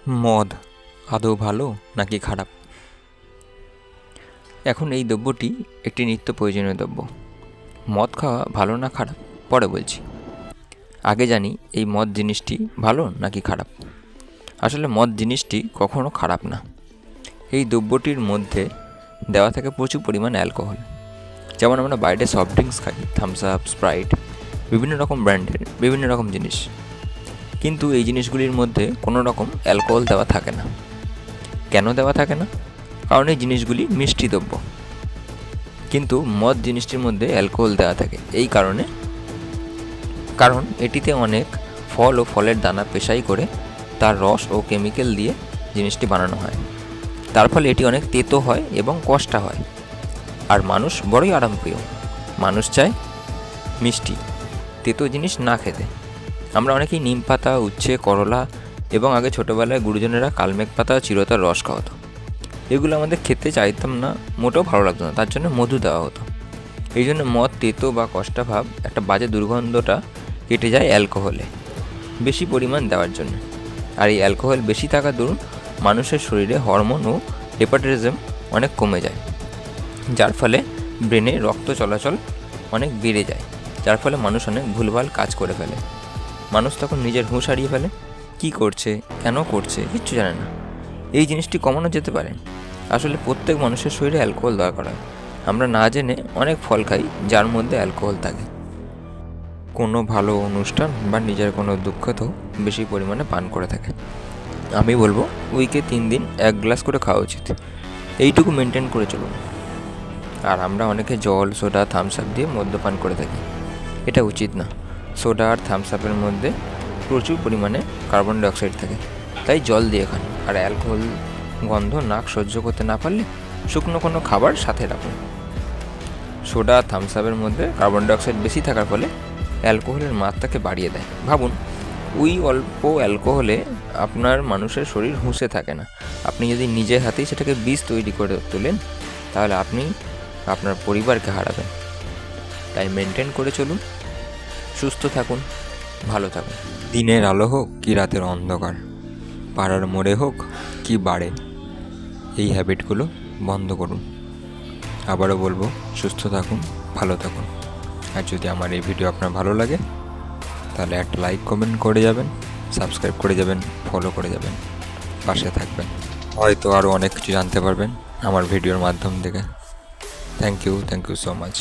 মদ আদৌ ভালো নাকি খারাপ? এখন এই দ্রব্যটি একটি নিত্য প্রয়োজনীয় দ্রব্য। মদ খাওয়া ভালো না খারাপ পরে বলছি। আগে জানি এই মদ জিনিসটি ভালো নাকি খারাপ। আসলে মদ জিনিসটি কখনো খারাপ না। এই দ্রব্যটির মধ্যে দেওয়া থাকে প্রচুর পরিমাণ অ্যালকোহল। যেমন আমরা বাইরে সফট ড্রিঙ্কস খাই, থামস আপ, স্প্রাইট, বিভিন্ন রকম ব্র্যান্ডের বিভিন্ন রকম জিনিস, কিন্তু এই জিনিসগুলির মধ্যে কোনো রকম অ্যালকোহল দেওয়া থাকে না। কেন দেওয়া থাকে না? কারণ এই জিনিসগুলি মিষ্টি দ্রব্য। কিন্তু মদ জিনিসটির মধ্যে অ্যালকোহল দেওয়া থাকে এই কারণ এটিতে অনেক ফল ও ফলের দানা পেশাই করে তার রস ও কেমিক্যাল দিয়ে জিনিসটি বানানো হয়। তার ফলে এটি অনেক তেতো হয় এবং কষ্টা হয়। আর মানুষ বড়ই আরামপ্রিয়। মানুষ চায় মিষ্টি, তেতো জিনিস না খেতে। আমরা অনেকেই নিম পাতা, উচ্ছে, করলা এবং আগে ছোটোবেলায় গুরুজনেরা কালমেঘ পাতা, চিরতার রস খাওয়াতো। এগুলো আমাদের খেতে চাইতাম না, মোটেও ভালো লাগতো না, তার জন্য মধু দেওয়া হতো। এই জন্য মদ তেতো বা কষ্টা ভাব, একটা বাজে দুর্গন্ধটা কেটে যায় অ্যালকোহলে বেশি পরিমাণ দেওয়ার জন্য। আর এই অ্যালকোহল বেশি থাকার দরুন মানুষের শরীরে হরমোন ও হেপাটাইটিজম অনেক কমে যায়, যার ফলে ব্রেনে রক্ত চলাচল অনেক বেড়ে যায়, যার ফলে মানুষ অনেক ভুলভাল কাজ করে ফেলে। মানুষ তখন নিজের হুঁশ হারিয়ে ফেলে, কী করছে, কেন করছে, কিচ্ছু জানে না। এই জিনিসটি কমানো যেতে পারে। আসলে প্রত্যেক মানুষের শরীরে অ্যালকোহল দরকার হয়। আমরা না জেনে অনেক ফল খাই যার মধ্যে অ্যালকোহল থাকে। কোনো ভালো অনুষ্ঠান বা নিজের কোনো দুঃখতেও বেশি পরিমাণে পান করে থাকে। আমি বলবো উইকে 3 দিন 1 গ্লাস করে খাওয়া উচিত। এইটুকু মেনটেন করে চলুন। আর আমরা অনেকে জল, সোডা, থামস আপ দিয়ে মদ্যপান করে থাকি। এটা উচিত না। সোডা আর থামস আপের মধ্যে প্রচুর পরিমাণে কার্বন ডাইঅক্সাইড থাকে, তাই জল দিয়ে খান। আর অ্যালকোহল গন্ধ নাক সহ্য করতে না পারলে শুকনো কোনো খাবার সাথে রাখুন। সোডা আর থামস আপের মধ্যে কার্বন ডাইঅক্সাইড বেশি থাকার ফলে অ্যালকোহলের মাত্রাকে বাড়িয়ে দেয়। ভাবুন, ওই অল্প অ্যালকোহলে আপনার মানুষের শরীর হুঁশে থাকে না। আপনি যদি নিজের হাতেই সেটাকে বিষ তৈরি করে তোলেন, তাহলে আপনি আপনার পরিবারকে হারাবেন। তাই মেনটেন করে চলুন, সুস্থ থাকুন, ভালো থাকুন। দিনের আলো হোক কি রাতের অন্ধকার, পাড়ার মোড়ে হোক কি বাড়ে, এই হ্যাবিটগুলো বন্ধ করুন। আবারও বলবো, সুস্থ থাকুন, ভালো থাকুন। আর যদি আমার এই ভিডিও আপনার ভালো লাগে তাহলে একটা লাইক, কমেন্ট করে যাবেন, সাবস্ক্রাইব করে যাবেন, ফলো করে যাবেন, পাশে থাকবেন। হয়তো আরও অনেক কিছু জানতে পারবেন আমার ভিডিওর মাধ্যম থেকে। Thank you so much.